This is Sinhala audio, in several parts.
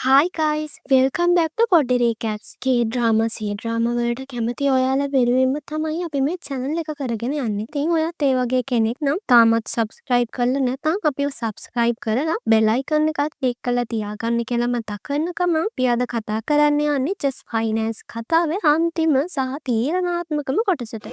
Hi guys, welcome back to Poddy Recaps. K-drama, C-drama වලට කැමති ඔයාලා වෙනුවෙන්ම තමයි අපි මේ channel එක කරගෙන යන්නේ. ඉතින් ඔයත් ඒ වගේ කෙනෙක් නම් තාමත් subscribe කරලා නැත්නම් අපිව subscribe කරලා bell icon එකත් click කරලා තියාගන්න කියලා මතක් කරනකම අපි අද කතා කරන්න යන්නේ just finance කතාවේ අන්තිම සහ තීරණාත්මකම කොටසට.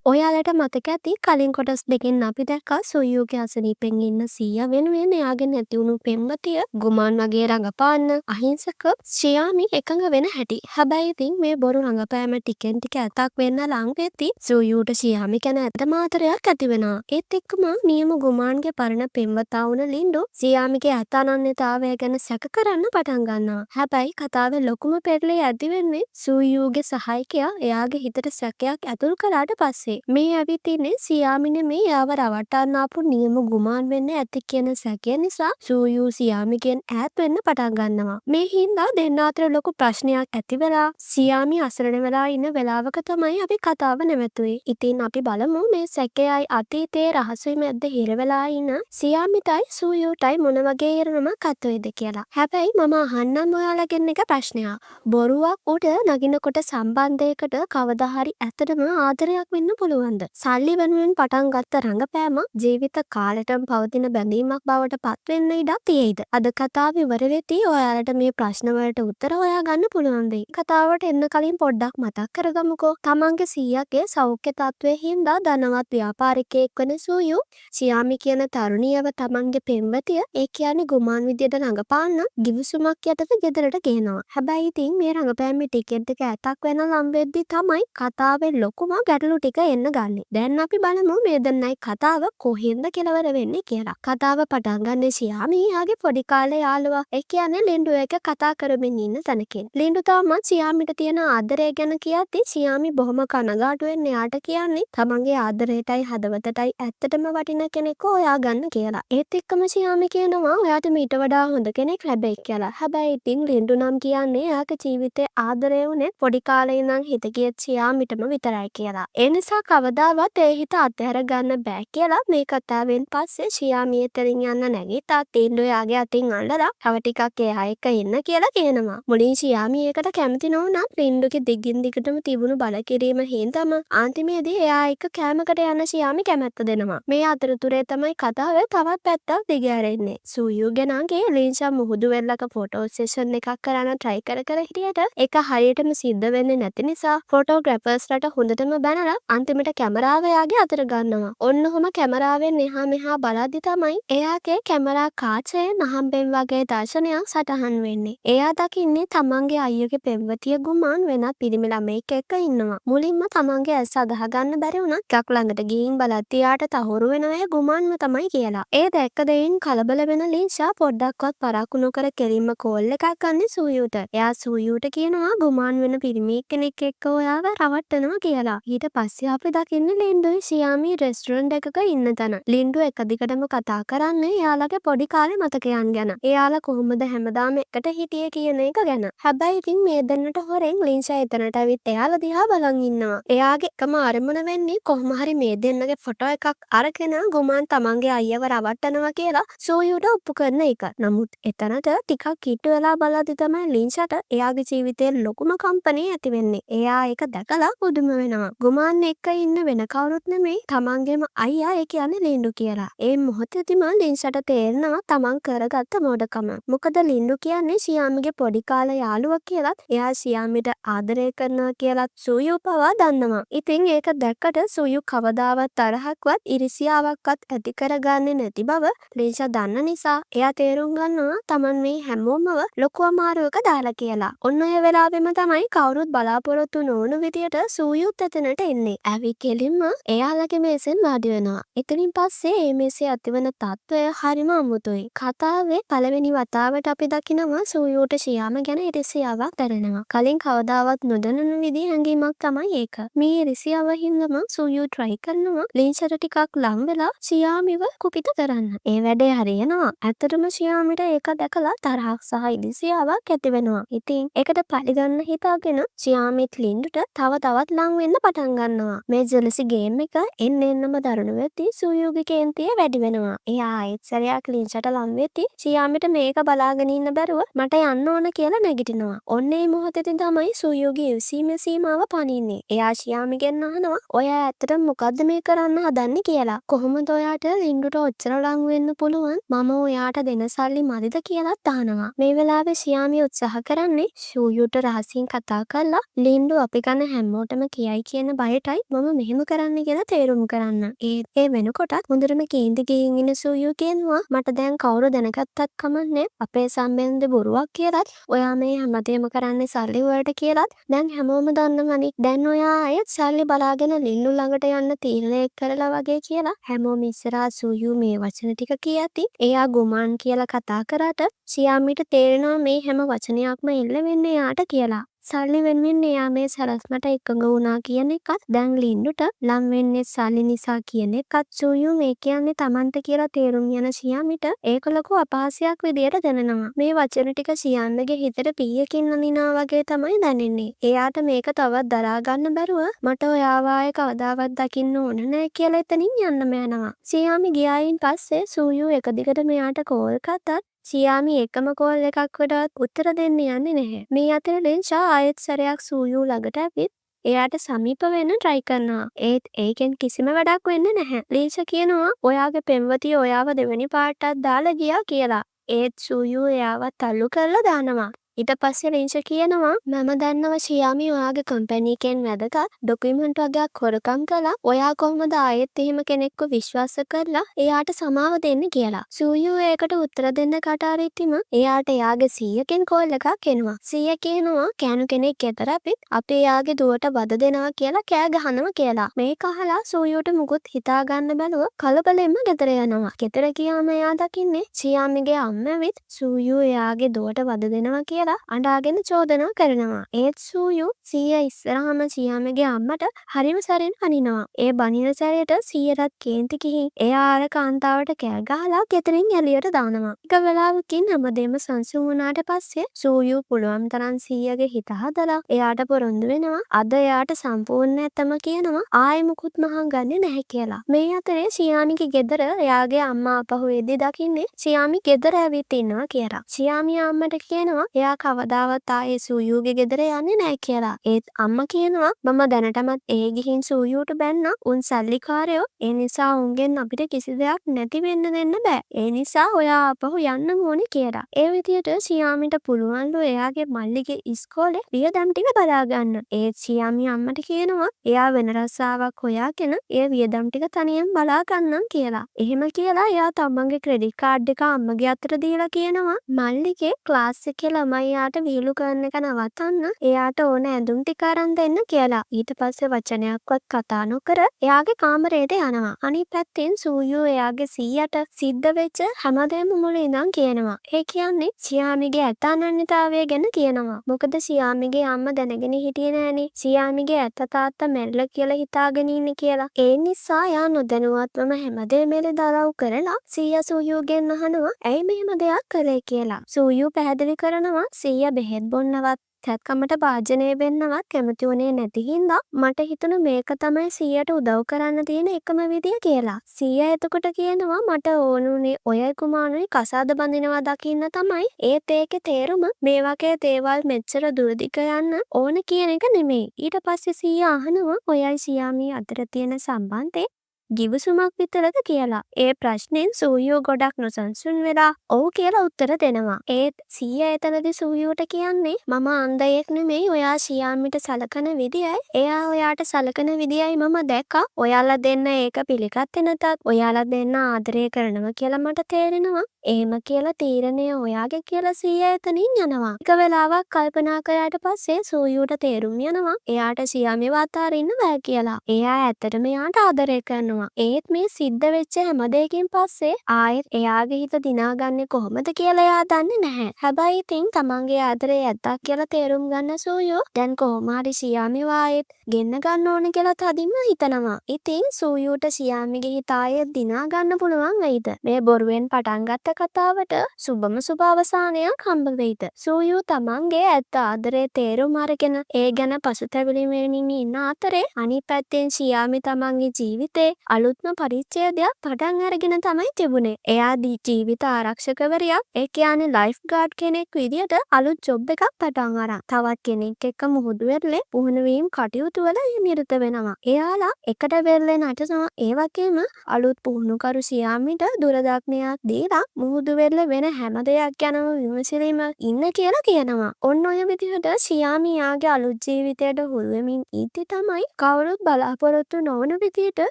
ඔයාලට මතක ඇති කලින් කොටස් දෙකෙන් අපි දැක්කා සොයුගේ අසනීපෙන් ඉන්න සීයා වෙනුවෙන් එයාගේ නැති වුණු පෙම්වතිය ගුමාන් වගේ රඟපාන්න අහිංසක ශ්‍යාමි එකඟ වෙන හැටි. හැබැයි ඉතින් මේ බොරු රඟපෑම ටිකෙන් ටික ඇතක් වෙන්න ලං වෙද්දී සොයුට ශ්‍යාමි ගැන ඇත්ත මාතරයක් ඇති වෙනවා. ඒත් එක්කම නියම ගුමාන්ගේ පරණ පෙම්වතා වුණ ලින්ඩු ශ්‍යාමිගේ ඇත්ත අනන්‍යතාවය ගැන සැක කරන්න පටන් ගන්නවා. හැබැයි කතාවේ ලොකුම පෙරළේ ඇති වෙන්නේ සොයුගේ සහායකයා එයාගේ හිතට සැකයක් ඇතුල් කරාට පස්සේ. මේ ඇවිත් ඉන්නේ සියාමින මේ යාව රවට්ටන්න ආපු නියම ගුමාන් වෙන්න ඇති කියන සැකය නිසා සූයු සියාමිගෙන් ඈත් වෙන්න පටන් ගන්නවා. මේ හින්දා දෙන්න අතර ලොකු ප්‍රශ්නයක් ඇති වෙලා සියාමි අසරණ වෙලා ඉන්න වෙලාවක තමයි අපි කතාව නැවතුනේ. ඉතින් අපි බලමු මේ සැකයයි අතීතයේ රහසුයි මැද්ද හිර වෙලා ඉන්න සියාමිටයි සූයුටයි මොන වගේ ඉරණමක් අත් වෙයිද කියලා. හැබැයි මම අහන්නම් ඔයාලගෙන් එක ප්‍රශ්නයක්. බොරුවක් උඩ නගිනකොට සම්බන්ධයකට කවදා හරි ඇත්තටම ආදරයක් වෙන්න පුළුවන්ද? සල්ලි වෙනුවෙන් පටන් ගත්ත රඟපෑම ජීවිත කාලෙටම පවතින බැඳීමක් බවට පත් වෙන්න ඉඩක් තියෙයිද? අද කතාව ඉවර වෙද්දී ඔයාලට මේ ප්‍රශ්න වලට උත්තර හොයාගන්න පුළුවන් වෙයි. කතාවට එන්න කලින් පොඩ්ඩක් මතක් කරගමුකෝ. තමන්ගේ සීයාගේ සෞඛ්‍ය තත්ත්වයේ හින්දා ධනවත් ව්‍යාපාරිකයෙක් වන සූයු සියාමි කියන තරුණියව තමන්ගේ පෙම්වතිය ඒ කියන්නේ ගුමාන් විදියට රඟපාන්න ගිවිසුමක් යටතේ ගෙදරට ගේනවා. හැබැයි ඉතින් මේ රඟපෑමේ ටිකෙට් එක ඇතක් වෙන ලම් වෙද්දී තමයි කතාවේ ලොකුම ගැටලු ටික එන්න ගන්නේ. දැන් අපි බලමු මේ දෙන්නයි කතාව කොහෙන්ද කෙලවර වෙන්නේ කියලා. කතාව පටන් ගන්නේ ශියාමි යාගේ පොඩි කාලේ යාළුවා. ඒ කියන්නේ ලින්ඩු එක කතා කරමින් ඉන්න තැනකින්. ලින්ඩු තාමත් ශියාමිට තියෙන ආදරය ගැන කියද්දි ශියාමි බොහොම කනගාටුවෙන් එයාට කියන්නේ තමන්ගේ ආදරයටයි හදවතටයි ඇත්තටම වටින කෙනෙක්ව හොයා ගන්න කියලා. ඒත් එක්කම ශියාමි කියනවා ඔයාට මීට වඩා හොඳ කෙනෙක් ලැබෙයි කියලා. හැබැයි ඉතින් ලින්ඩු නම් කියන්නේ එයාගේ ජීවිතේ ආදරය වුණේ පොඩි කාලේ ඉඳන් හිත ගියත් ශියාමිටම විතරයි කියලා. ඒ නිසා කවදාවත් ඒ හිත අත්හැර ගන්න බෑ කියලා මේ කතාවෙන් පස්සේ ශියාමි එතනින් යන්න නැගිට්ටා. ලින්ඩු එයාගේ අතින් අල්ලලා තව ටිකක් එයා එක්ක ඉන්න කියලා කියනවා. මුලින් ශියාමි ඒකට කැමති නොවුනත් ලින්ඩුගේ දිගින් දිගටම තිබුණු බල කිරීම හින්දාම අන්තිමේදී එයා එක්ක කෑමකට යන ශියාමි කැමැත්ත දෙනවා. මේ අතරතුරේ තමයි කතාවේ තවත් පැත්තක් දිගහැරෙන්නේ. සූයු ගෙනාගේ ලින්ෂා මුහුදු වෙල්ලක ෆොටෝ සෙෂන් එකක් කරන්න try කර හිටියට ඒක හරියටම සිද්ධ වෙන්නේ නැති නිසා ෆොටෝග්‍රැෆර්ස්ලට හොඳටම බැනලා අන්තිමට කැමරාව එයාගේ අතට ගන්නවා. ඔන්න ඔහොම කැමරාවෙන් එහා මෙහා බලද්දි තමයි එයාගේ කැමරා කාචයේ නහම්බෙන් වගේ දර්ශනයක් සටහන් වෙන්නේ. එයා දකින්නේ තමන්ගේ අයියගේ පෙම්වතිය ගුමාන් වෙනත් පිරිමි ළමයෙක් එක්ක ඉන්නවා. මුලින්ම තමන්ගේ ඇස් අදහ ගන්න බැරි වුණත් ටිකක් ළඟට ගිහින් බලද්දි එයාට තහවුරු වෙනවා ගුමාන්ම තමයි කියලා. ඒ දැක්ක දෙයින් කලබල වෙන ලින්ෂා පොඩ්ඩක්වත් පරක්කු නොකර කෙලින්ම කෝල් එකක් ගන්න සූයුට. එයා සූයුට කියනවා ගුමාන් වෙන පිරිමි කෙනෙක් එක්ක ඔයාව රවට්ටනවා කියලා. ඊට පස්සේ අපි දකින්නේ ලින්ඩුයි ශියාමි රෙස්ටුරන්ට් එකක ඉන්න තැන. ලින්ඩු එක දිගටම කතා කරන්නේ එයාලගේ පොඩි කාලේ මතකයන් ගැන. එයාලා කොහොමද හැමදාම එකට හිටියේ කියන එක ගැන. හැබැයි ඉතින් මේ දෙන්නට හොරෙන් ලින්ෂා එතනට ඇවිත් එයාලා දිහා බලන් ඉන්නවා. එයාගේ එකම අරමුණ වෙන්නේ කොහොම හරි මේ දෙන්නගේ ෆොටෝ එකක් අරගෙන ගුමාන් තමන්ගේ අයියව රවට්ටනවා කියලා සූයුට ඔප්පු කරන එක. නමුත් එතනට ටිකක් කිට්ටු වෙලා බලද්දි තමයි ලින්ෂාට එයාගේ ජීවිතේ ලොකුම කම්පණය ඇති වෙන්නේ. එයා ඒක දැකලා පුදුම වෙනවා. ගුමාන් එක්ක ඉන්න වෙන කවුරුත් නෙමෙයි තමන්ගේම අයියා ඒ කියන්නේ ලින්ඩු කියලා. ඒ මොහොතේදීම ලින්ෂාට තේරෙනවා තමන් කරගත්ත මොඩකම. මොකද ලින්ඩු කියන්නේ ශියාමිගේ පොඩි කාලේ යාළුවා කියලත් එයා ශියාමිට ආදරය කරනවා කියලත් සූයු පවා දන්නවා. ඉතින් ඒක දැක්කට සූයු කවදාවත් තරහක්වත් ඉරිසියාවක්වත් ඇති කරගන්නේ නැති බව ලින්ෂා දන්න නිසා එයා තේරුම් ගන්නවා තමන් මේ හැමෝමව ලොකු අමාරුවක දාලා කියලා. ඔන්න ඔය වෙලාවෙම තමයි කවුරුත් බලාපොරොත්තු නොවුණු විදියට සූයුත් එතනට එන්නේ. ඇවි කෙලින්ම එයාලගේ මේසෙන් වාඩි වෙනවා. එතනින් පස්සේ මේ මේසේ ඇතිවන තත්ත්වය හරිම අමුතුයි. කතාවේ පළවෙනි වතාවට අපි දකිනවා සූයුට ශියාම ගැන ඉරිසියාවක් දැනෙනවා. කලින් කවදාවත් නොදැනුණු විදිහේ හැඟීමක් තමයි ඒක. මේ ඉරිසියාව හින්දාම සූයු try කරනවා ලින්ෂාට ටිකක් ලං වෙලා ශියාමිව කුපිත කරන්න. ඒ වැඩේ හරියනවා. ඇත්තටම ශියාමිට ඒක දැකලා තරහක් සහ ඉරිසියාවක් ඇති වෙනවා. ඉතින් ඒකට පරිගන්න හිතාගෙන ශියාමිත් ලින්ඩුට තව තවත් ලං වෙන්න පටන් ගන්නවා. මේ ජෙලසි ගේම් එක එන්න එන්නම දරුණු වෙද්දී සූයුගේ කේන්තිය වැඩි වෙනවා. එයා ආයෙත් සැරයක් ලින්ෂට ලං වෙද්දී සියාමිට මේක බලාගෙන ඉන්න බැරුව මට යන්න ඕන කියලා නැගිටිනවා. ඔන්න ඒ මොහොතේදී තමයි සූයුගේ ඉවසීමේ සීමාව පනින්නේ. එයා සියාමිගෙන් අහනවා ඔයා ඇත්තටම මොකද්ද මේ කරන්න හදන්නේ කියලා. කොහොමද ඔයාට ලින්ඩුට ඔච්චර ලං වෙන්න පුළුවන්? මම ඔයාට දෙන සල්ලි මදිද කියලාත් අහනවා. මේ වෙලාවේ සියාමි උත්සාහ කරන්නේ සූයුට රහසින් කතා කරලා ලින්ඩු අපි ගන්න හැමෝටම කියයි කියන බයටයි මම මෙහෙම කරන්න කියලා තේරුම් කරන්න. ඒ වෙනකොටත් හොඳටම කේන්ති ගිහින් ඉන්න සූයු කියනවා මට දැන් කවුරු දැනගත්තත් කමන්නේ අපේ සම්බන්ධ බොරුවක් කියලත් ඔයා මේ හැමදේම කරන්නේ සල්ලි වලට කියලත් දැන් හැමෝම දන්නවනේ. දැන් ඔයා අයත් සල්ලි බලාගෙන ලින්ඩු ළඟට යන්න තීරණය කරලා වගේ කියලා හැමෝම ඉස්සරහා සූයු මේ වචන ටික කියති. එයා ගුමාන් කියලා කතා කරාට සියාමිට තේරෙනවා මේ හැම වචනයක්ම එල්ල වෙන්නේ යාට කියලා. සල්ලි වෙනුවෙන් එයා මේ සැලැස්මට එකඟ වුණා කියන එකත් දැන් ලින්ඩුට ලම් වෙන්නේ සල්ලි නිසා කියන එකත් සූයු මේ කියන්නේ තමන්ට කියලා තේරුම් යන සියාමිට ඒක ලොකු අපහාසයක් විදියට දැනෙනවා. මේ වචන ටික සියාන්නගේ හිතට පීයකින් අනිනා වගේ තමයි දැනෙන්නේ. එයාට මේක තවත් දරා ගන්න බැරුව මට ඔයාව ආයේ කවදාවත් දකින්න ඕන නෑ කියලා එතනින් යන්නම යනවා. සියාමි ගියායින් පස්සේ සූයු එක දිගට මෙයාට කෝල් කරත් සියාමි එකම කෝල් එකක්වටවත් උත්තර දෙන්න යන්නේ නැහැ. මේ අතර ලින්ෂා ආයෙත් සැරයක් සූයු ළඟට ඇවිත් එයාට සමීප වෙන්න try කරනවා. ඒත් ඒකෙන් කිසිම වැඩක් වෙන්නේ නැහැ. ලින්ෂා කියනවා ඔයාගේ පෙම්වතිය ඔයාව දෙවෙනි පාටක් දාලා ගියා කියලා. ඒත් සූයු එයාව තල්ලු කරලා දානවා. ඊට පස්සේ ලින්ෂා කියනවා මම දන්නවා සියාමි ඔයාගේ කම්පැනි එකෙන් වැදගත් ඩොකියුමන්ට් වගේක් හොරකම් කළා. ඔයා කොහොමද ආයෙත් එහෙම කෙනෙක්ව විශ්වාස කරලා එයාට සමාව දෙන්න කියලා. සූයු ඒකට උත්තර දෙන්න කටාරිටිම එයාට එයාගේ සීයකින් කෝල් එකක් එනවා. සීයා කියනවා කෑනු කෙනෙක් ගෙදර අපිත් අපි එයාගේ දුවට වද දෙනවා කියලා කෑ ගහනවා කියලා. මේක අහලා සූයුට මුකුත් හිතා ගන්න බැලුව කලබලෙන්ම ගෙදර යනවා. ගෙදර ගියාම එයා දකින්නේ සියාමිගේ අම්මවිත් සූයු එයාගේ දුවට වද දෙනවා කියලා අඬාගෙන චෝදනා කරනවා. ඒත් සූයු සීයා ඉස්සරහම සියාමගේ අම්මට හරිම සැරෙන් අනිනවා. ඒ බනින සැරේට සීයටත් කේන්ති ගිහින් එයා අර කාන්තාවට කෑ ගහලා ගෙදරින් එළියට දානවා. එක වෙලාවකින් හැමදේම සංසුන් වුණාට පස්සේ සූයු පුළුවන් තරම් සීයාගේ හිත හදලා එයාට පොරොන්දු වෙනවා. අද එයාට සම්පූර්ණ නැතම කියනවා ආයෙ මුකුත් මහන් ගන්නෙ නැහැ කියලා. මේ අතරේ සියාමිගේ ගෙදර එයාගේ අම්මා අපහු වෙද්දි දකින්නේ සියාමි ගෙදර ඇවිත් ඉන්නවා කියලා. සියාමි අම්මට කියනවා එයා කවදාවත් ආයේ සූයුගේ ගෙදර යන්නේ නැහැ කියලා. ඒත් අම්මා කියනවා මම දැනටමත් ඒ ගිහින් සූයුට බැන්නා උන් සල්ලිකාරයෝ. ඒ නිසා උන්ගෙන් අපිට කිසි දෙයක් නැති වෙන්න දෙන්න බෑ. ඒ නිසා ඔයා ආපහු යන්න ඕනේ කියලා. ඒ විදියට සියාමිට පුළුවන්ලු එයාගේ මල්ලිගේ ඉස්කෝලේ වියදම් ටික බලා ගන්න. ඒත් සියාමි අම්මට කියනවා එයා වෙන රස්සාවක් හොයාගෙන ඒ වියදම් ටික තනියෙන් බලා ගන්නම් කියලා. එහෙම කියලා එයා තමන්ගේ ක්‍රෙඩිට් කාඩ් එක අම්මගේ අතට දීලා කියනවා මල්ලිගේ ක්ලාස් එකේ ළමයි එයාට වීලු කරන එක නවත්තන්න එයාට ඕන ඇඳුම් ටික අරන් දෙන්න කියලා. ඊට පස්සේ වචනයක්වත් කතා නොකර එයාගේ කාමරයට යනවා. අනිත් පැත්තෙන් සූයු එයාගේ සීයට සිද්ධ වෙච්ච හැමදේම මුල ඉඳන් කියනවා. ඒ කියන්නේ සියාමිගේ ඇත්ත අනන්‍යතාවය ගැන කියනවා. මොකද සියාමිගේ අම්මා දැනගෙන හිටියේ නෑනේ සියාමිගේ ඇත්ත තාත්තා මැරිලා කියලා හිතාගෙන ඉන්නේ කියලා. ඒ නිසා එයා නොදැනුවත්වම හැමදේම දරව් කරලා සීයා සූයුගෙන් අහනවා ඇයි මෙහෙම දෙයක් කළේ කියලා. සූයු පැහැදිලි කරනවා සීයා බෙහෙත් බොන්නවත් තැත්කමට භාජනය වෙන්නවත් කැමති වුණේ නැති හින්දා මට හිතුණු මේක තමයි සීයට උදව් කරන්න තියෙන එකම විදිය කියලා. සීයා එතකොට කියනවා මට ඕනුනේ ඔය කුමාරනේ කසාද බඳිනවා දකින්න තමයි. ඒත් ඒකේ තේරුම මේ වගේ දේවල් මෙච්චර දුරදිග යන්න ඕන කියන එක නෙමෙයි. ඊට පස්සේ සීයා අහනවා ඔයයි සියාමි අතර තියෙන සම්බන්ධේ ගිවිසුමක් විතරද කියලා. ඒ ප්‍රශ්නෙන් සූයු ගොඩක් නොසන්සුන් වෙලා ඔව් කියලා උත්තර දෙනවා. ඒත් සීයා එතනදී සූයුට කියන්නේ මම අන්ධයෙක් නෙමෙයි ඔයා සියාමිට සලකන විදියයි එයා ඔයාට සලකන විදියයි මම දැක්කා. ඔයාලා දෙන්න ඒක පිළිගත්තේ නැතත් ඔයාලා දෙන්න ආදරය කරනවා කියලා මට තේරෙනවා. එහෙම කියලා තීරණය ඔයාගේ කියලා සීයා එතනින් යනවා. එක වෙලාවක් කල්පනා කරාට පස්සේ සූයුට තේරුම් යනවා එයාට සියාමිව අතාරින්න බෑ කියලා. එයා ඇත්තටම එයාට ආදරය කරනවා. කියනවා. ඒත් මේ සිද්ධ වෙච්ච හැම දෙයකින් පස්සේ ආයෙත් එයාගේ හිත දිනාගන්නේ කොහොමද කියලා එයා දන්නේ නැහැ. හැබැයි ඉතින් තමන්ගේ ආදරේ ඇත්තක් කියලා තේරුම් ගන්න සූයෝ දැන් කොහොම හරි ෂියාමිව ආයෙත් ගෙන්න ගන්න ඕන කියලා තදින්ම හිතනවා. ඉතින් සූයුට ෂියාමිගේ හිත ආයෙත් දිනා ගන්න පුළුවන් වෙයිද? මේ බොරුවෙන් පටන් ගත්ත කතාවට සුබම සුබ අවසානයක් හම්බ වෙයිද? සූයු තමන්ගේ ඇත්ත ආදරේ තේරුම් අරගෙන ඒ ගැන පසුතැවිලි වෙමින් ඉන්න අතරේ අනිත් පැත්තෙන් ෂියාමි තමන්ගේ ජීවිතේ අලුත්ම පරිච්ඡේදයක් පටන් අරගෙන තමයි තිබුණේ. එයා ජීවිත ආරක්ෂකවරියක්, ඒ කියන්නේ ලයිෆ් ගාඩ් කෙනෙක් විදියට අලුත් ජොබ් එකක් පටන් අරන් තවත් කෙනෙක් එක්ක මුහුදු වෙරළේ පුහුණුවීම් කටයුතු වල නිරත වෙනවා. එයාලා එකට වෙරළේ නටනවා. ඒ වගේම අලුත් පුහුණුකරු ෂියාමිට දුරදක්නයක් දීලා මුහුදු වෙරළේ වෙන හැම දෙයක් ගැනම විමසිලිම ඉන්න කියලා කියනවා. ඔන්න ඔය විදිහට ෂියාමි යාගේ අලුත් ජීවිතයට හුරු වෙමින් ඉද්දි තමයි කවුරුත් බලාපොරොත්තු නොවන විදිහට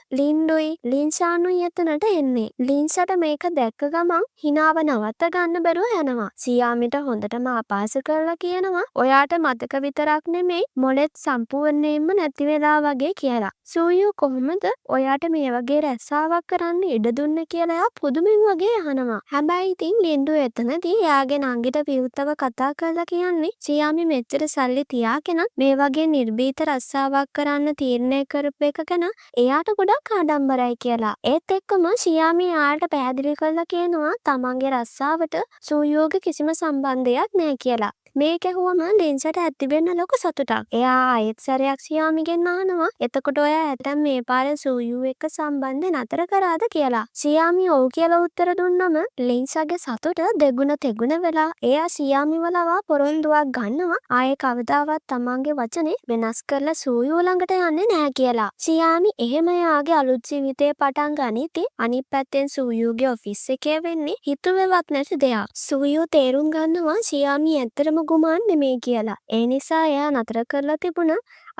ලින්ඩුයි ලින්ෂානුයි එතනට එන්නේ. ලින්ෂට මේක දැක්ක ගමන් හිනාව නවත්ත ගන්න බැරුව යනවා. ෂියාමිට හොඳටම අපහාස කරලා කියනවා ඔයාට මතක විතරක් නෙමෙයි මොලෙත් සම්පූර්ණයෙන්ම නැති වෙලා වගේ කියලා. සූයු කොහොමද ඔයාට මේ වගේ රැස්සාවක් කරන්න ඉඩ දුන්නේ කියලා එයා පුදුමින් වගේ අහනවා. හැබැයි ඉතින් ලින්ඩු එතනදී එයාගේ නංගිට විරුද්ධව කතා කරලා කියන්නේ ෂියාමි මෙච්චර සල්ලි තියාගෙනත් මේ වගේ නිර්භීත රස්සාවක් කරන්න තීරණය කරපු එක ගැන එයාට ගොඩක් ආඩම්බරයි කියලා. ඒත් එක්කම ෂියාමි එයාට පැහැදිලි කරලා කියනවා තමන්ගේ රස්සාවට සූයුගේ කිසිම සම්බන්ධයක් නැහැ කියලා. මේක ඇහුවම ලින්ෂට ඇතිවෙන්න ලොකු සතුටක්. එයා ආයෙත් සැරයක් ෂියාමිගෙන් අහනවා එතකොට ඔයා ඇතැම් මේ පාරේ සූයු එක්ක සම්බන්ධය නතර කරාද කියලා. ෂියාමි ඔව් කියලා උත්තර දුන්නම ලින්ෂගේ සතුට දෙගුණ තෙගුණ වෙලා එයා ෂියාමිව ලවා පොරොන්දුවක් ගන්නවා ආයේ කවදාවත් තමන්ගේ වචනේ වෙනස් කරලා සූයු ළඟට යන්නේ නැහැ කියලා. ෂියාමි එහෙම එයාගේ අලුත් ජීවිතේ පටන් ගනිද්දි අනිත් පැත්තෙන් සූයුගේ ඔෆිස් එකේ වෙන්නේ හිතුවේවත් නැති දෙයක්. සූයු තේරුම් ගන්නවා ෂියාමි ඇත්තටම ගුමාන් නෙමෙයි කියලා. ඒ නිසා එයා නතර කරලා තිබුණ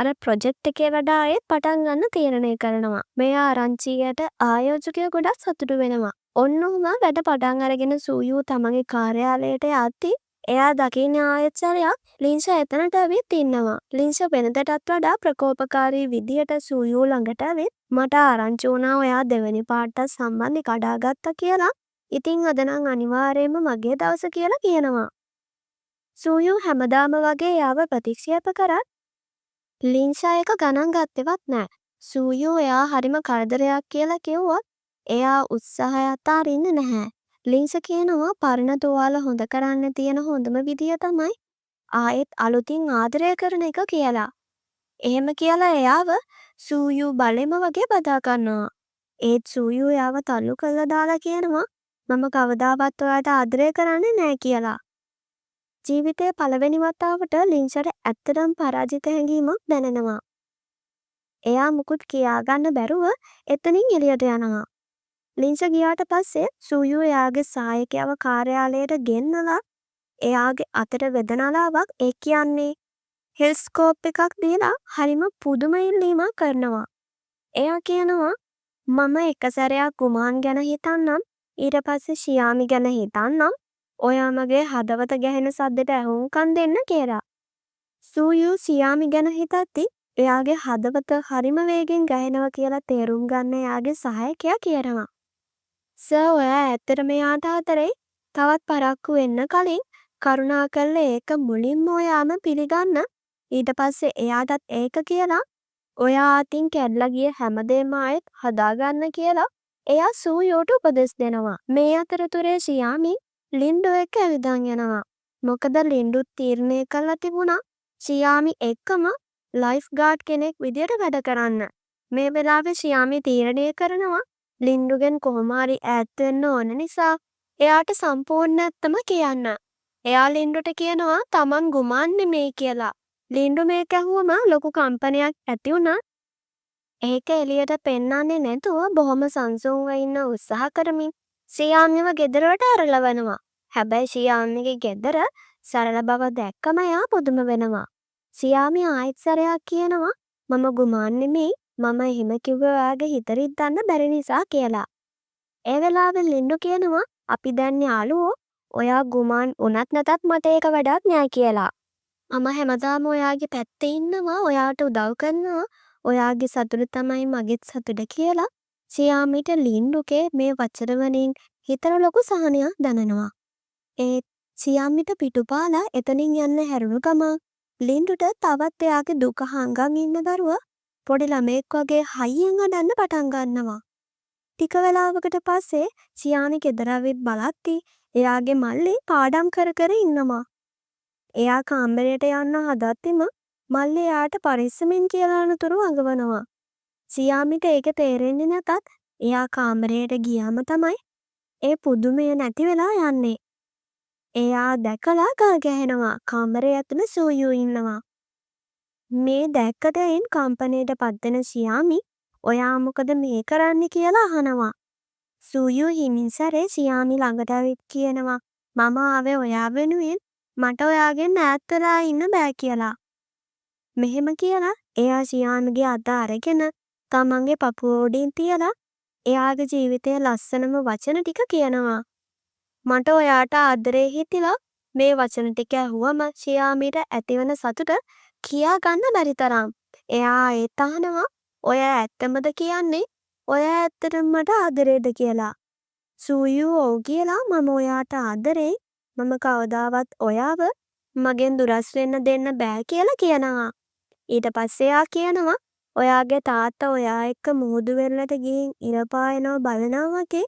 අර ප්‍රොජෙක්ට් එකේ වැඩ ආයෙත් පටන් ගන්න තීරණය කරනවා. මේ ආරංචියට ආයෝජකයා ගොඩක් සතුටු වෙනවා. ඔන්න ඔහම වැඩ පටන් අරගෙන සූයු තමන්ගේ කාර්යාලයට යද්දි එයා දකින්න ආයෙත් සැරයක් ලින්ෂ එතනට ඇවිත් ඉන්නවා. ලින්ෂ වෙනදටත් වඩා ප්‍රකෝපකාරී විදියට සූයු ළඟට ඇවිත් මට ආරංචි වුණා ඔයා දෙවෙනි පාර්ට්ටත් සම්බන්ධي කඩාගත්තා කියලා. ඉතින් අද නම් අනිවාර්යයෙන්ම මගේ දවස කියලා කියනවා. සූයු හැමදාම වගේ එයාව ප්‍රතික්ෂේප කරත් ලින්ෂ එක ගණන් ගත්තෙවත් නෑ. සූයු එයා හරිම කරදරයක් කියලා කිව්වත් එයා උත්සාහය අතාරින්නේ නැහැ. ලින්ෂ කියනවා පරණ තුවාල හොඳ කරන්න තියෙන හොඳම විදිය තමයි ආයෙත් අලුතින් ආදරය කරන එක කියලා. එහෙම කියලා එයාව සූයු බලෙම වගේ බදා ගන්නවා. ඒත් සූයු එයාව තල්ලු කරලා දාලා කියනවා මම කවදාවත් ඔයාට ආදරය කරන්නේ නැහැ කියලා. ජීවිතේ පළවෙනි වතාවට ලින්ෂට ඇත්තටම පරාජිත හැඟීමක් දැනෙනවා. එයා මුකුත් කියාගන්න බැරුව එතනින් එළියට යනවා. ලින්ෂ ගියාට පස්සේ සූයු එයාගේ සහායකයව කාර්යාලයට ගෙන්නලා එයාගේ අතට වෙදනලාවක් ඒ කියන්නේ හෙල්ස්කෝප් එකක් දීලා හරිම පුදුම ඉල්ලීමක් කරනවා. එයා කියනවා මම එක සැරයක් ගුමාන් ගැන හිතන්නම් ඊට පස්සේ ෂියාමි ගැන හිතන්නම් ඔයා මගේ හදවත ගැහෙන සද්දට ඇහුම්කන් දෙන්න කියලා. සූයු ෂියාමි ගැන හිතද්දි එයාගේ හදවත හරිම වේගෙන් ගැහෙනවා කියලා තේරුම් ගන්න එයාගේ සහායකයා කියනවා. සර් ඔයා ඇත්තටම එයාට අතරේ තවත් පරක්කු වෙන්න කලින් කරුණාකරලා ඒක මුලින්ම ඔයාම පිළිගන්න. ඊට පස්සේ එයාටත් ඒක කියලා ඔයා අතින් කැඩලා ගිය හැමදේම ආයෙත් හදාගන්න කියලා එයා සූයුට උපදෙස් දෙනවා. මේ අතරතුරේ ෂියාමි ලින්ඩු එක්ක ඇවිදන් යනවා. මොකද ලින්ඩුත් තීරණය කළා තිබුණා ෂියාමි එක්කම ලයිෆ් ගාඩ් කෙනෙක් විදියට වැඩ කරන්න. මේ වෙලාවේ ෂියාමි තීරණය කරනවා ලින්ඩුගෙන් කොහොම හරි ඈත් වෙන්න ඕන නිසා එයාට සම්පූර්ණ ඇත්තම කියන්න. එයා ලින්ඩුට කියනවා තමන් ගුමාන් නෙමෙයි කියලා. ලින්ඩු මේක ඇහුවම ලොකු කම්පනයක් ඇති වුණා. ඒක එළියට පෙන්නන්නේ නැතුව බොහොම සංසුන්ව ඉන්න උත්සාහ කරමින් ෂියාමිව ගෙදරට අරලවනවා. හැබැයි ෂියාමිගේ ගෙදර සරල බව දැක්කම එයා පුදුම වෙනවා. ෂියාමි ආයෙත් සැරයක් කියනවා මම ගුමාන් නෙමෙයි මම එහෙම කිව්වේ ඔයාගේ හිත රිද්දන්න බැරි නිසා කියලා. ඒ වෙලාවේ ලින්ඩු කියනවා අපි දැන් යාළුවෝ ඔයා ගුමාන් උනත් නැතත් මට ඒක වැඩක් නෑ කියලා. මම හැමදාම ඔයාගේ පැත්තේ ඉන්නවා ඔයාට උදව් කරනවා ඔයාගේ සතුට තමයි මගේත් සතුට කියලා සියාමිට ලින්ඩුගේ මේ වචන වලින් හිතට ලොකු සහනයක් දැනෙනවා. ඒත් සියාමිට පිටුපාලා එතනින් යන්න හැරුණු ගමන් ලින්ඩුට තවත් එයාගේ දුක හංගන් ඉන්න දරුවා පොඩි ළමෙක් වගේ හයියෙන් අඬන්න පටන් ගන්නවා. ටික වෙලාවකට පස්සේ සියාමි ගෙදර ඇවිත් බලද්දි එයාගේ මල්ලි පාඩම් කර කර ඉන්නවා. එයා කාමරයට යන්න හදද්දිම මල්ලි එයාට පරිස්සමෙන් කියලා අනතුරු අඟවනවා. සියාමිට ඒක තේරෙන්නේ නැතත් එයා කාමරයට ගියාම තමයි ඒ පුදුමය නැති වෙලා යන්නේ. එයා දැකලා ගල් ගැහෙනවා. කාමරය ඇතුළේ සූයු ඉන්නවා. මේ දැක්ක දෙයින් කම්පනයට පත්වෙන සියාමි ඔයා මොකද මේ කරන්නේ කියලා අහනවා. සූයු හිමින් සැරේ සියාමි ළඟට ඇවිත් කියනවා මම ආවේ ඔයා වෙනුවෙන් මට ඔයාගෙන් ඈත් වෙලා ඉන්න බෑ කියලා. මෙහෙම කියලා එයා සියාමිගේ අත අරගෙන තමන්ගේ පපුව උඩින් තියලා එයාගේ ජීවිතයේ ලස්සනම වචන ටික කියනවා. මට ඔයාට ආදරේ හිතිලා මේ වචන ටික ඇහුවම සියාමිට ඇතිවන සතුට කියා ගන්න බැරි තරම්. එයා ඒත් අහනවා ඔය ඇත්තමද කියන්නේ? ඔය ඇත්තටම මට ආදරේද කියලා. සූයු ඔව් කියලා මම ඔයාට ආදරෙයි. මම කවදාවත් ඔයාව මගෙන් දුරස් වෙන්න දෙන්න බෑ කියලා කියනවා. ඊට පස්සේ එයා කියනවා ඔයාගේ තාත්තා ඔයා එක්ක මුහුදු වෙරළට ගිහින් ඉර පායනවා බලනවා වගේ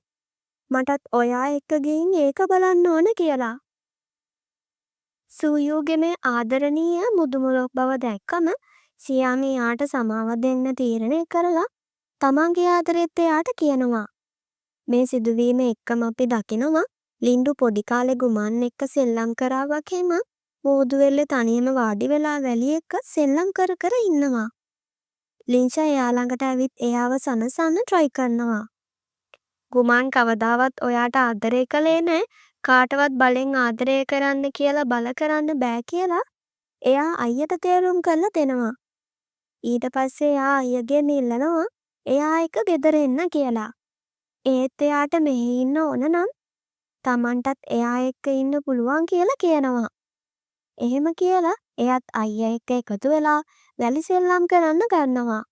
මටත් ඔයා එක්ක ගිහින් ඒක බලන්න ඕන කියලා. සූයුගේ මේ ආදරණීය මුදුමුලක් බව දැක්කම සියාමි එයාට සමාව දෙන්න තීරණය කරලා තමන්ගේ ආදරෙත් එයාට කියනවා. මේ සිදුවීම එක්කම අපි දකිනවා ලින්ඩු පොඩි කාලේ ගුමන් එක්ක සෙල්ලම් කරා වගේම මුහුදු වෙරළේ තනියම වාඩි වෙලා වැලි එක්ක සෙල්ලම් කර කර ඉන්නවා. ලින්ෂා එයා ළඟට ඇවිත් එයාව සනසන්න try කරනවා. ගුමන් කවදාවත් ඔයාට ආදරය කළේ නැහැ. කාටවත් බලෙන් ආදරය කරන්න කියලා බල කරන්න බෑ කියලා එයා අයියට තේරුම් කරලා දෙනවා. ඊට පස්සේ එයා අයියගෙන් ඉල්ලනවා එයා එක්ක ගෙදර එන්න කියලා. ඒත් එයාට මෙහි ඉන්න ඕන නම් තමන්ටත් එයා එක්ක ඉන්න පුළුවන් කියලා කියනවා. එහෙම කියලා එයත් අයියා එක්ක එකතු වෙලා වැලි සෙල්ලම් කරන්න ගන්නවා.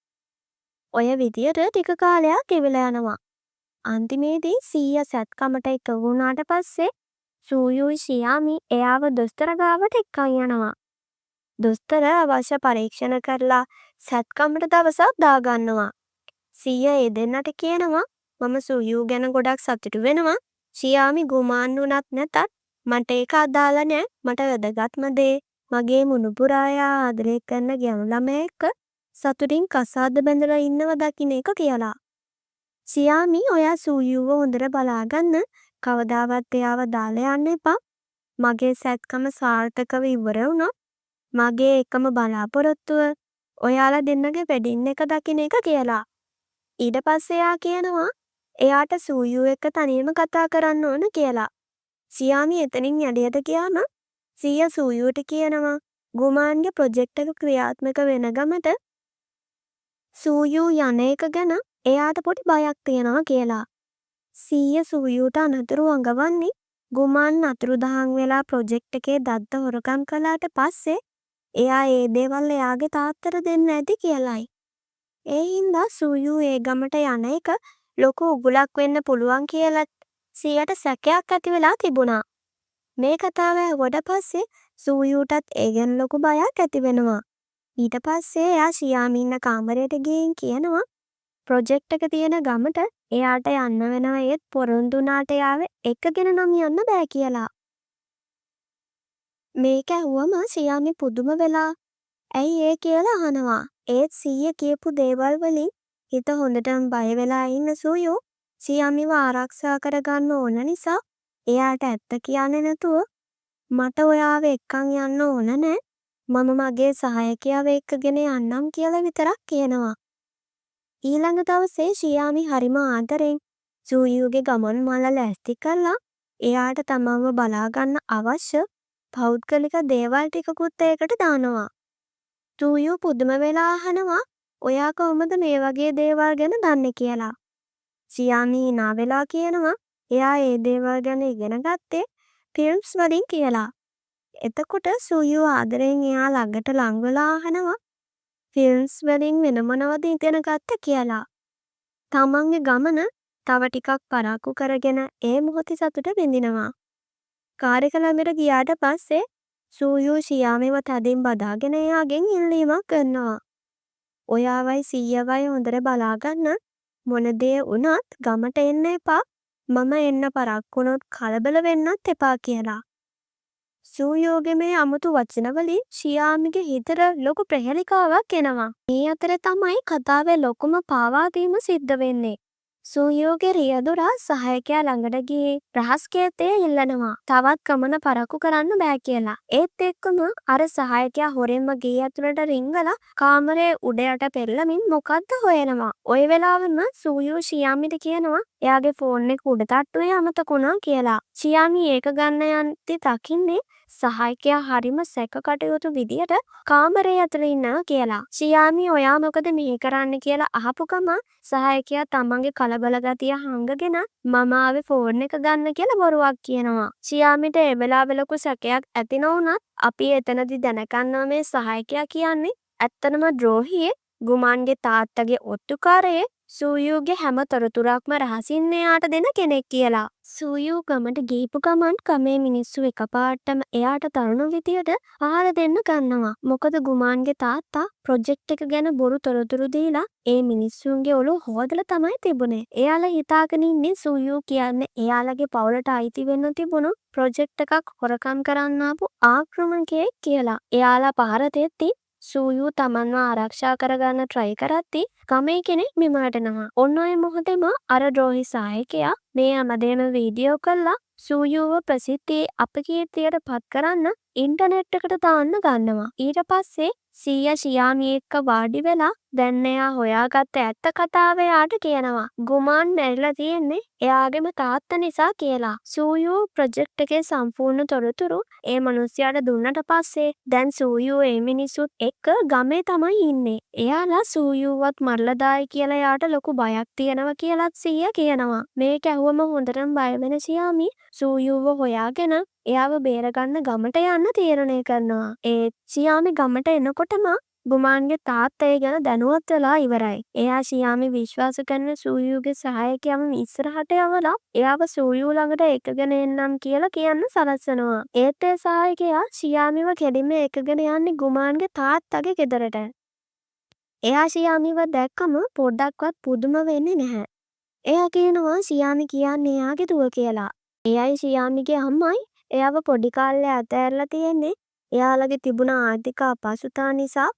ඔය විදියට ටික කාලයක් ගෙවිලා යනවා. අන්තිමේදී සීයා සැත්කමට එක වුණාට පස්සේ සූයුයි සියාමි එයාව දොස්තර ගාවට එක්කන් යනවා. දොස්තර අවශ්‍ය පරීක්ෂණ කරලා සැත්කමට දවසක් දාගන්නවා. සීයා ඒ දෙන්නට කියනවා මම සූයු ගැන ගොඩක් සතුටු වෙනවා. සියාමි ගුමාන් වුණත් නැතත් මට ඒක අදාළ නෑ. මට වැදගත්ම දේ මගේ මුණුපුරායා ආදරය කරන ගැණු ළමයා එක්ක සතුටින් කසාද බැඳලා ඉන්නව දකින්න එක කියලා. සියාමි ඔයා සූයුව හොඳට බලාගන්න. කවදාවත් එයාව දාලා යන්න එපා. මගේ සැත්කම සාර්ථකව ඉවර වුණොත් මගේ එකම බලාපොරොත්තුව ඔයාලා දෙන්නගේ වෙඩින් එක දකින්න එක කියලා. ඊට පස්සේ එයා කියනවා එයාට සූයු එක්ක තනියම කතා කරන්න ඕන කියලා. සියාමි එතනින් යඩියට ගියාම සීයා සූයුට කියනවා ගුමාන්ගේ ප්‍රොජෙක්ට් එක ක්‍රියාත්මක වෙන ගමට සූයු යන එක ගැන එයාට පොඩි බයක් තියෙනවා කියලා. සීයා සූයුට අනතුරු අඟවන්නේ ගුමාන් අතුරුදහන් වෙලා ප්‍රොජෙක්ට් එකේ දත්ත හොරකම් කළාට පස්සේ එයා ඒ දේවල් එයාගේ තාත්තට දෙන්න ඇති කියලයි. ඒ හින්දා සූයු ඒ ගමට යන එක ලොකු උගුලක් වෙන්න පුළුවන් කියලා සීයාට සැකයක් ඇති වෙලා තිබුණා. මේ කතාව ඇහුවට පස්සේ සූයුටත් ඒ ගැන ලොකු බයක් ඇති වෙනවා. ඊට පස්සේ එයා සියාමි ඉන්න කාමරයට ගිහින් කියනවා ප්‍රොජෙක්ට් එක තියෙන ගමට එයාට යන්න වෙනවා ඒත් පොරොන්දු වුණාට එයාව එක්කගෙන නම් යන්න බෑ කියලා. මේක ඇහුවම සියාමි පුදුම වෙලා ඇයි ඒ කියලා අහනවා. ඒත් සීයා කියපු දේවල් වලින් හිත හොඳටම බය වෙලා ඉන්න සූයු සියාමිව ආරක්ෂා කරගන්න ඕන නිසා එයාට ඇත්ත කියන්නේ නැතුව මට ඔයාව එක්කන් යන්න ඕන නෑ. මම මගේ සහායකයාව එක්කගෙන යන්නම් කියලා විතරක් කියනවා. ඊළඟ දවසේ සියාමි හරිම ආදරෙන් සූයුගේ ගමන් මල ලෑස්ති කරලා එයාට තමන්ව බලාගන්න අවශ්‍ය පෞද්ගලික දේවල් ටිකකුත් ඒකට දානවා. සූයු පුදුම වෙලා අහනවා ඔයා කොහොමද මේ වගේ දේවල් ගැන දන්නේ කියලා. සියාමි hina වෙලා කියනවා එයා ඒ දේවල් ගැන ඉගෙන ගත්තේ ෆිල්ම්ස් වලින් කියලා. එතකොට සූයු ආදරෙන් එයා ළඟට ලං වෙලා අහනවා ෆිල්ම්ස් වලින් වෙන මොනවද ඉගෙන ගත්ත කියලා. තමන්ගේ ගමන තව ටිකක් පරක්කු කරගෙන ඒ මොහොතේ සතුට විඳිනවා. කාර්යකලමට ගියාට පස්සේ සූයු ෂියාමේව තදින් බදාගෙන එයාගෙන් ඉල්ලීමක් කරනවා. ඔයාවයි සීයවයි හොඳට බලාගන්න. මොන දේ වුණත් ගමට එන්න එපා. මම එන්න පරක්කුණොත් කලබල වෙන්නත් එපා කියලා. සූයෝගේ මේ අමුතු වචනවලින් ෂියාමිගේ හිතට ලොකු ප්‍රහෙලිකාවක් එනවා. මේ අතර තමයි කතාවේ ලොකුම පාවාදීම සිද්ධ වෙන්නේ. සූයෝගේ රියදුරා සහායකයා ළඟට ගියේ රහස්කේතේ ඉල්ලනවා. තවත් ගමන පරක්කු කරන්න බෑ කියලා. ඒත් එක්කම අර සහායකයා හොරෙන්ම ගේ ඇතුළට රිංගලා කාමරේ උඩ යට පෙරලමින් මොකද්ද හොයනවා. ওই වෙලාවෙම සූයෝ ෂියාමිට කියනවා එයාගේ ෆෝන් එක උඩ තට්ටුවේ අමතක වුණා කියලා. ෂියාමි ඒක ගන්න යද්දි දකින්නේ සහායකයා හරිම සැක කටයුතු විදියට කාමරේ ඇතුළේ ඉන්නවා කියලා. ෂියාමි ඔයා මොකද මෙහෙ කරන්න කියලා අහපු ගමන් සහායකයා තමන්ගේ කලබල ගතිය හංගගෙන මම ආවේ ෆෝන් එක ගන්න කියලා බොරුවක් කියනවා. ෂියාමිට ඒ වෙලාවේ ලොකු සැකයක් ඇති නොවුනත් අපි එතනදි දැනගන්නවා මේ සහායකයා කියන්නේ ඇත්තනම ද්‍රෝහියෙක්, ගුමාන්ගේ තාත්තගේ ඔත්තුකාරයෙක්, සූයුගේ හැම තොරතුරක්ම රහසින් එයාට දෙන කෙනෙක් කියලා. සූයු ගමට ගිහපු ගමන් ගමේ මිනිස්සු එකපාරටම එයාට තරුණ විදියට පහර දෙන්න ගන්නවා. මොකද ගුමාන්ගේ තාත්තා ප්‍රොජෙක්ට් එක ගැන බොරු තොරතුරු දීලා ඒ මිනිස්සුන්ගේ ඔළුව හොදලා තමයි තිබුණේ. එයාලා හිතාගෙන ඉන්නේ සූයු කියන්නේ එයාලගේ පවුලට අයිති වෙන්න තිබුණු ප්‍රොජෙක්ට් එකක් හොරකම් කරන්න ආපු ආක්‍රමණකයෙක් කියලා. එයාලා පහර දෙද්දි සූයු තමන්ව ආරක්ෂා කරගන්න try කරද්දි ගමේ කෙනෙක් බිමවටනවා. ඔන්න ඔය මොහොතේම අර ද්‍රෝහි සහායකයා මේ හැමදේම වීඩියෝ කරලා සූයුව ප්‍රසිද්ධියේ අපකීර්තියට පත් කරන්න ඉන්ටර්නෙට් එකට දාන්න ගන්නවා. ඊට පස්සේ සීයා ෂියාමි එක්ක වාඩි වෙලා දැන් එයා හොයාගත්ත ඇත්ත කතාව එයාට කියනවා. ගුමාන් මැරිලා තියෙන්නේ එයාගේම තාත්තා නිසා කියලා. සූයු ප්‍රොජෙක්ට් එකේ සම්පූර්ණ තොරතුරු ඒ මිනිස්යාට දුන්නට පස්සේ දැන් සූයු ඒ මිනිස්සුත් එක්ක ගමේ තමයි ඉන්නේ. එයාලා සූයුවත් මරලා දායි කියලා එයාට ලොකු බයක් තියෙනවා කියලාත් සීයා කියනවා. මේක ඇහුවම හොඳටම බය වෙන ෂියාමි සූයුව හොයාගෙන එයාව බේරගන්න ගමට යන්න තීරණය කරනවා. ඒත් ෂියාමි ගමට එනකොටම ගුමාන්ගේ තාත්තා ඒ ගැන දැනුවත් වෙලා ඉවරයි. එයා ෂියාමි විශ්වාස කරන සූයුගේ සහායකයම ඉස්සරහට යවලා එයාව සූයු ළඟට එකගෙන එන්නම් කියලා කියන්න සලස්සනවා. ඒත් ඒ සහායකයා ෂියාමිව කෙලින්ම එකගෙන යන්නේ ගුමාන්ගේ තාත්තගේ ගෙදරට. එයා ෂියාමිව දැක්කම පොඩ්ඩක්වත් පුදුම වෙන්නේ නැහැ. එයා කියනවා ෂියාමි කියන්නේ එයාගේ දුව කියලා. එයයි ෂියාමිගේ අම්මයි එයාව පොඩි කාලේ අතෑරලා තියෙන්නේ. එයාලගේ තිබුණ ආර්ථික අපහසුතා නිසා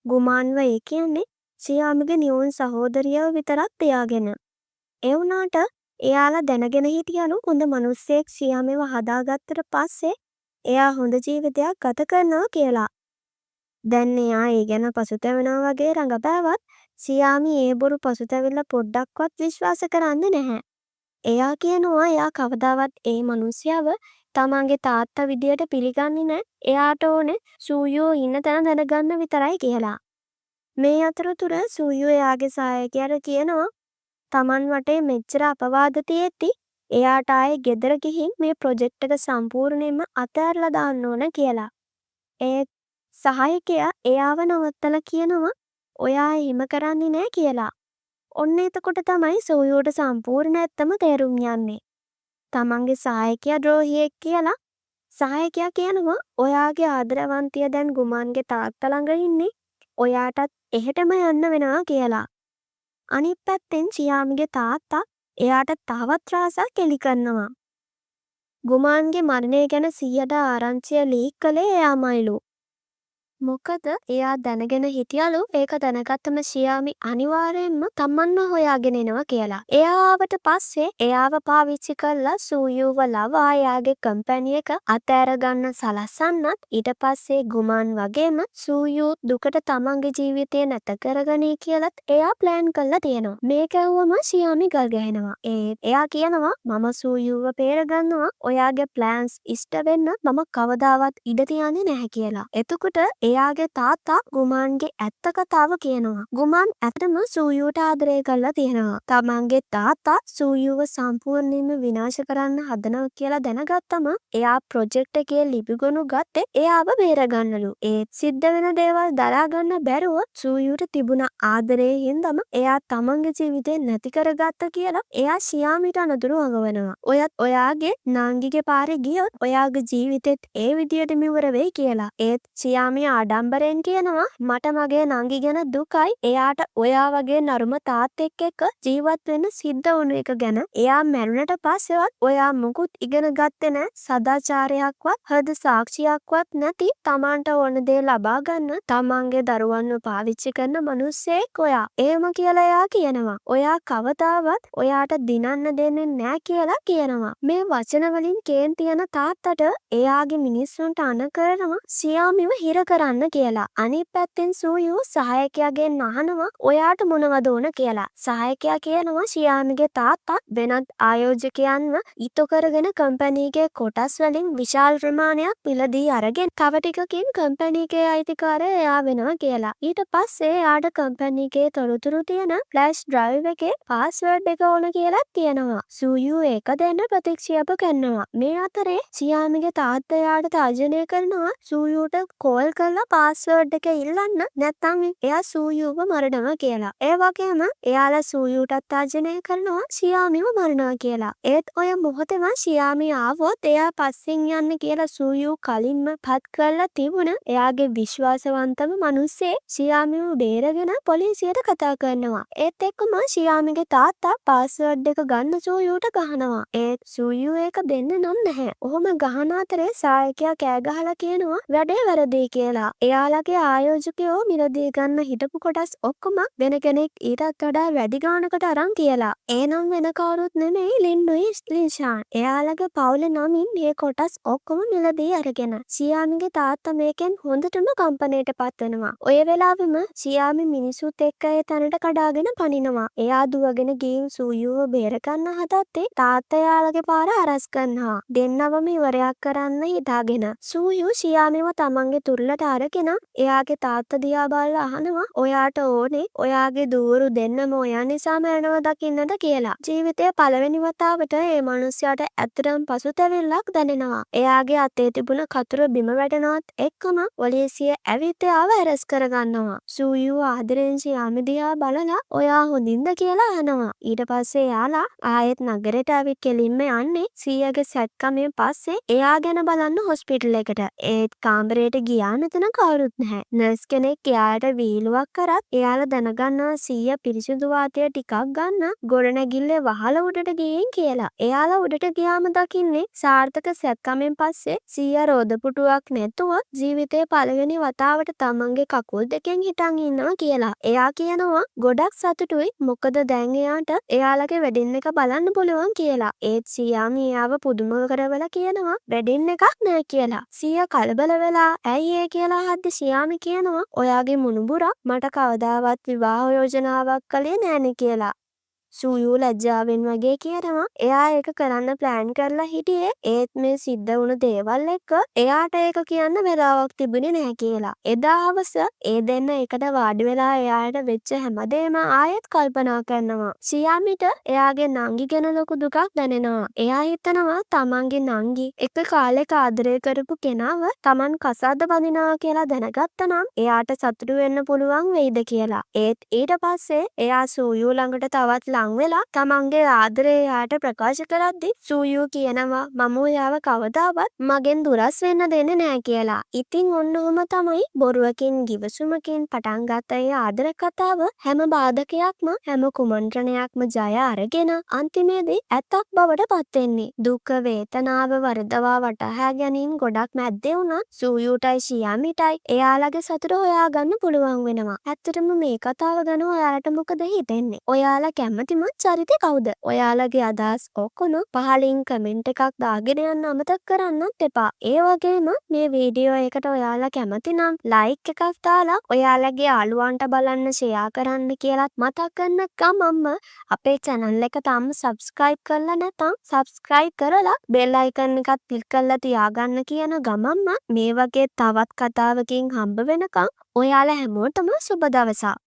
ගුමාන්ව ඒ කියන්නේ ෂියාමිගේ නියුන් සහෝදරියව විතරක් තියාගෙන. ඒ වුණාට එයාලා දැනගෙන හිටියලු හොඳ මිනිස්සෙක් ෂියාමිව හදාගත්තට පස්සේ එයා හොඳ ජීවිතයක් ගත කරනවා කියලා. දැන් එයා ඒ ගැන පසුතැවෙනවා වගේ රඟපෑවත් ෂියාමි ඒ බොරු පසුතැවිල්ල පොඩ්ඩක්වත් විශ්වාස කරන්නේ නැහැ. එයා කියනවා එයා කවදාවත් ඒ මිනිස්යාව තමන්ගේ තාත්තා විදියට පිළිගන්නේ නැහැ. එයාට ඕනේ සූයෝ ඉන්න තැන දැනගන්න විතරයි කියලා. මේ අතරතුර සූයෝ එයාගේ සහායකයාට කියනවා තමන් වටේ මෙච්චර අපවාද තියෙද්දි එයාට ආයේ ගෙදර ගිහින් මේ ප්‍රොජෙක්ට් එක සම්පූර්ණයෙන්ම අතහැරලා දාන්න ඕන කියලා. ඒ සහායකයා එයාව නවත්තලා කියනවා ඔයා එහෙම කරන්නේ නැහැ කියලා. ඔන්න එතකොට තමයි සූයුට සම්පූර්ණ ඇත්තම තේරුම් යන්නේ. තමන්ගේ සහායකයා ද්‍රෝහියෙක් කියලා. සහායකයා කියනවා ඔයාගේ ආදරවන්තිය දැන් ගුමාන්ගේ තාත්තා ළඟ ඉන්නේ. ඔයාටත් එහෙටම යන්න වෙනවා කියලා. අනිත් පැත්තෙන් ෂියාමිගේ තාත්තා එයාට තවත් රාසක් එලි කරනවා. ගුමාන්ගේ මරණය ගැන සීයට ආරංචිය ලීක් කළේ එයාමයිලු. මොකද එයා දැනගෙන හිටියලු ඒක දැනගත්තම ෂියාමි අනිවාර්යෙන්ම තමන්ව හොයාගෙන එනවා කියලා. එයා ආවට පස්සේ එයාව පාවිච්චි කරලා සූයුව ලවා එයාගේ කම්පැනි එක අතෑර ගන්න සලස්සන්නත් ඊට පස්සේ ගුමාන් වගේම සූයු දුකට තමන්ගේ ජීවිතය නැත කරගනී කියලත් එයා ප්ලෑන් කරලා තියෙනවා. මේක ඇහුවම ෂියාමි ගල් ගහනවා. එයා කියනවා මම සූයුව බේරගන්නවා. ඔයාගේ ප්ලෑන්ස් ඉෂ්ට වෙන්න මම කවදාවත් ඉඩ තියන්නේ නැහැ කියලා. එතකොට එයාගේ තාත්තා ගුමාන්ගේ ඇත්ත කතාව කියනවා. ගුමාන් ඇත්තම සූයුට ආදරය කරලා තියෙනවා. තමන්ගේ තාත්තා සූයුව සම්පූර්ණයෙන්ම විනාශ කරන්න හදනවා කියලා දැනගත්තම එයා ප්‍රොජෙක්ට් එකේ ලිපිගොනු ගත්තේ එයාව බේරගන්නලු. ඒත් සිද්ධ වෙන දේවල් දරා ගන්න බැරුව සූයුට තිබුණ ආදරේ හින්දම එයා තමන්ගේ ජීවිතේ නැති කරගත්ත කියලා එයා ෂියාමිට අනතුරු අඟවනවා. ඔයත් ඔයාගේ නංගිගේ පාරේ ගියොත් ඔයාගේ ජීවිතෙත් ඒ විදියටම ඉවර වෙයි කියලා. ඒත් ෂියාමි ආඩම්බරෙන් කියනවා මට මගේ නංගි ගැන දුකයි. එයාට ඔයා වගේ නරුම තාත්තෙක් එක්ක ජීවත් වෙන්න සිද්ධ වුණු එක ගැන. එයා මැරුණට පස්සෙවත් ඔයා මුකුත් ඉගෙන ගත්තේ නැහැ. සදාචාරයක්වත් හෘද සාක්ෂියක්වත් නැති තමන්ට ඕන දේ ලබා ගන්න තමන්ගේ දරුවන්ව පාවිච්චි කරන මිනිස්සෙක් ඔයා. එහෙම කියලා එයා කියනවා. ඔයා කවදාවත් ඔයාට දිනන්න දෙන්නේ නැහැ කියලා කියනවා. මේ වචන වලින් කේන්ති යන තාත්තට එයාගේ මිනිස්සුන්ට අණ කරනවා ෂියාමිව හිර කරන්න කියලා. අනිත් පැත්තෙන් සූයු සහායකයාගෙන් අහනවා ඔයාට මොනවද ඕන කියලා. සහායකයා කියනවා ෂියාමිගේ තාත්තා වෙනත් ආයෝජකයන්ව ඉතු කරගෙන කම්පැනිගේ කොටස් වලින් විශාල ප්‍රමාණයක් මිලදී අරගෙන තව ටිකකින් කම්පැනිගේ අයිතිකාරය එයා වෙනවා කියලා. ඊට පස්සේ එයාට කම්පැනිගේ තොරතුරු තියෙන ෆ්ලෑෂ් ඩ්‍රයිව් එකේ පාස්වර්ඩ් එක ඕන කියලා කියනවා. සූයු ඒක දෙන්න ප්‍රතික්ෂේප කරනවා. මේ අතරේ ෂියාමිගේ තාත්තා එයාට තර්ජනය කරනවා සූයුට කෝල් කරලා පාස්වර්ඩ් එක ඉල්ලන්න නැත්නම් එයා සූයුව මරනවා කියලා. ඒ වගේම එයාලා සූයුටත් තර්ජනය කරනවා ෂියාමිව මරනවා කියලා. ඒත් ඔය මොහොතේම ෂියාමි ආවොත් එයා පස්සෙන් යන්න කියලා සූයු කලින්ම පත් කරලා තිබුණ එයාගේ විශ්වාසවන්තම මිනිස්සේ ෂියාමිව බේරගෙන පොලිසියට කතා කරනවා. ඒත් එක්කම ෂියාමිගේ තාත්තා පාස්වර්ඩ් එක ගන්න සූයුට ගහනවා. ඒත් සූයු ඒක දෙන්නේ නැහැ. ඔහොම ගහන අතරේ සායකයා කෑ ගහලා කියනවා වැඩේ වැරදි කියලා. එයාලගේ ආයෝජකයෝ මිලදී ගන්න හිටපු කොටස් ඔක්කොම වෙන කෙනෙක් ඊටත් වඩා වැඩි ගාණකට අරන් කියලා. ඒනම් වෙන කවුරුත් නෙමෙයි ලින්ඩුයි ලින්ෂාන්. එයාලගේ පවුලේ නමින් මේ කොටස් ඔක්කොම මිලදී අරගෙන. ෂියාමිගේ තාත්තා මේකෙන් හොඳටම කම්පණයට පත් වෙනවා. ඔය වෙලාවෙම ෂියාමි මිනිසුත් එක්ක ඒ තැනට කඩාගෙන පනිනවා. එයා දුවගෙන ගිහින් සූයුව බේරගන්න හදත්තේ තාත්තා එයාලගේ පාර අරස් කරනවා. දෙන්නවම ඉවරයක් කරන්න හිතාගෙන. සූයු ෂියාමිව තමන්ගේ තුරුලට අරගෙන එයාගේ තාත්තා දිහා බලලා අහනවා ඔයාට ඕනේ ඔයාගේ දූවරු දෙන්නම ඔයා නිසා මැරෙනවා දකින්නද කියලා. ජීවිතේ පළවෙනි වතාවට ඒ මිනිස්යාට ඇත්තටම පසුතැවිල්ලක් දැනෙනවා. එයාගේ අතේ තිබුණ කතුර බිම වැටෙනවත් එක්කම පොලිසිය ඇවිත් එයාව ඇරස් කරගන්නවා. සූයු ආදරෙන් ෂියාමි දිහා බලලා ඔයා හොඳින්ද කියලා අහනවා. ඊට පස්සේ එයාලා ආයෙත් නගරයට ඇවිත් කෙලින්ම යන්නේ සීයාගේ සැත්කමෙන් පස්සේ එයා ගැන බලන්න හොස්පිටල් එකට. ඒත් කාමරයට ගියා මෙතන කවුරුත් නැහැ. නර්ස් කෙනෙක් එයාට වීලුවක් කරත් එයාලා දැනගන්නවා සීයා පිරිසිදු වාතය ටිකක් ගන්න ගොඩනැගිල්ලේ වහල උඩට ගිහින් කියලා. එයාලා උඩට ගියාම දකින්නේ සාර්ථක සැත්කමෙන් පස්සේ සීයා රෝදපුටුවක් නැතුව ජීවිතේ පළවෙනි වතාවට තමන්ගේ කකුල් දෙකෙන් හිටන් ඉන්නවා කියලා. එයා කියනවා ගොඩක් සතුටුයි මොකද දැන් එයාට එයාලගේ වෙඩින් එක බලන්න පුළුවන් කියලා. ඒත් ෂියාමි එයාව පුදුම කරවලා කියනවා වෙඩින් එකක් නෑ කියලා. සීයා කලබල වෙලා ඇයි ඒ කියලා අහද්දි ෂියාමි කියනවා ඔයාගේ මුණුබුරා මට කවදාවත් විවාහ යෝජනාවක් කළේ නෑනේ කියලා. සූයු ලැජ්ජාවෙන් වගේ කියනවා එයා ඒක කරන්න ප්ලෑන් කරලා හිටියේ ඒත් මේ සිද්ධ වුණු දේවල් එක්ක එයාට ඒක කියන්න වෙලාවක් තිබුණේ නැහැ කියලා. එදා හවස ඒ දෙන්න එකට වාඩි වෙලා එයාට වෙච්ච හැමදේම ආයෙත් කල්පනා කරනවා. ෂියාමිට එයාගේ නංගි ගැන ලොකු දුකක් දැනෙනවා. එයා හිතනවා තමන්ගේ නංගි එක කාලෙක ආදරය කරපු කෙනාව තමන් කසාද බඳිනවා කියලා දැනගත්තනම් එයාට සතුටු වෙන්න පුළුවන් වෙයිද කියලා. ඒත් ඊට පස්සේ එයා සූයු ළඟට තවත් වෙලා තමන්ගේ ආදරය එයාට ප්‍රකාශ කරද්දි සූයු කියනවා මම ඔයාව කවදාවත් මගෙන් දුරස් වෙන්න දෙන්නේ නෑ කියලා. ඉතින් ඔන්න ඔහම තමයි බොරුවකින් ගිවිසුමකින් පටන් ගත්ත ඒ ආදර කතාව හැම බාධකයක්ම හැම කුමන්ත්‍රණයක්ම ජය අරගෙන අන්තිමේදී ඇත්තක් බවට පත් වෙන්නේ. දුක වේදනාව වරදවා වටහා ගැනීම ගොඩක් මැද්දේ වුණත් සූයුටයි ෂියාමිටයි එයාලගේ සතුට හොයාගන්න පුළුවන් වෙනවා. ඇත්තටම මේ කතාව ගැන ඔයාලට මොකද හිතෙන්නේ? ඔයාලා කැමති ශක්තිමත් චරිතය කවුද? ඔයාලගේ අදහස් ඔක්කොම පහලින් කමෙන්ට් එකක් දාගෙන යන්න අමතක කරන්නත් එපා. ඒ වගේම මේ වීඩියෝ එකට ඔයාලා කැමති නම් ලයික් එකක් දාලා ඔයාලගේ යාළුවන්ට බලන්න ෂෙයා කරන්න කියලාත් මතක් කරන ගමන්ම අපේ channel එක තාම subscribe කරලා නැත්නම් subscribe කරලා bell icon එකත් click කරලා තියාගන්න කියන ගමන්ම මේ වගේ තවත් කතාවකින් හම්බ වෙනකම් ඔයාලා හැමෝටම සුබ දවසක්.